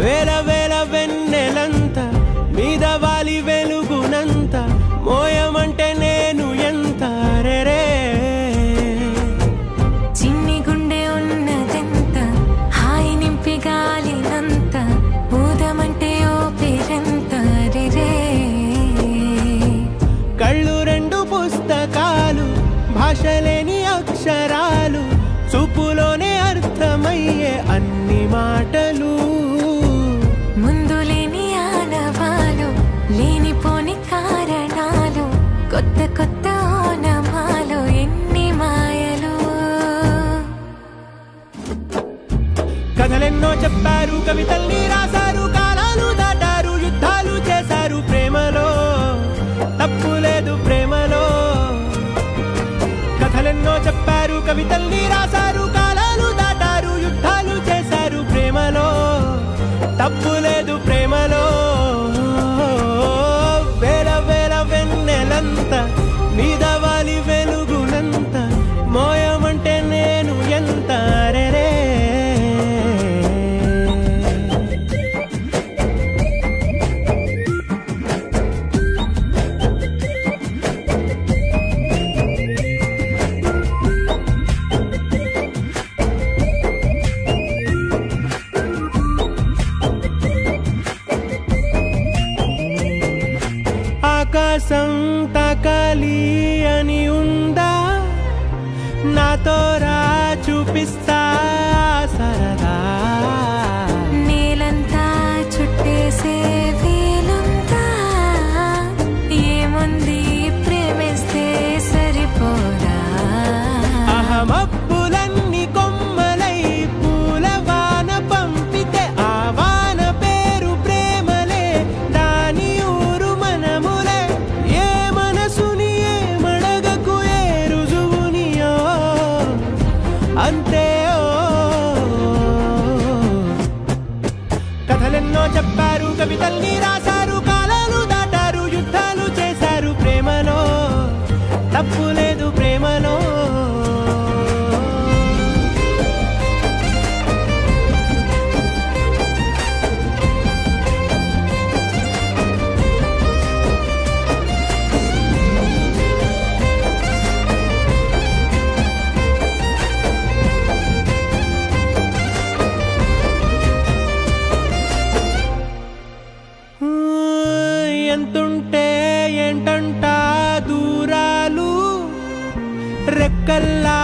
వేల వేల వెన్నెలంత మీద వాలి వెలుగునంత మోయమంటే నేను ఎంత రే చిన్ని గుండె ఉన్నదెంత హాయి నింపి గాలినంత ఊదమంటే ఓ పేరెంత రే కళ్ళు రెండు పుస్తకాలు భాషలేని అక్షరాలు చూపులోనే అర్థమయ్యే అన్ని మాటలు ముందు లేని ఆనవాలు లేనిపోని కారణాలు కొత్త కొత్త ఓనమాలు ఎన్ని మాయలు కథలెన్నో చెప్పారు కవితల్ని రాశారు కాలాలు దాటారు యుద్ధాలు చేశారు ప్రేమలో తప్పు లేదు ప్రేమలో కథలెన్నో చెప్పారు కవితల్ని రాశారు కాలాలు దాటారు యుద్ధాలు చేశారు ప్రేమలో తప్పు లేదు ప్రేమలో వేల వేల వెన్నెలంత మీద వాలి వెలుగునంత మోయమంటే నేను ఎంత రే ఆకాశం తాకాలి అని ఉందా నాతో రా చూపిస్తా సరదా నేలంతా చుట్టేసే వీలుందా ఏముంది ప్రేమిస్తే సరిపోదా అహమప్పులన్నీ కొమ్మలై పూల వాన పంపితే ఆ వాన పేరు ప్రేమలే దాని ఊరు మనములే ఏ మనసుని ఏ మడగకు ఏ రుజువునియో అంతే కథలెన్నో చెప్పారు కవితల్ని రాశారు కాలాలు దాటారు యుద్ధాలు చేశారు ప్రేమలో తప్పు లేదు ప్రేమలో ఎంతుంటే ఏంటంట దూరాలు రెక్కల్లా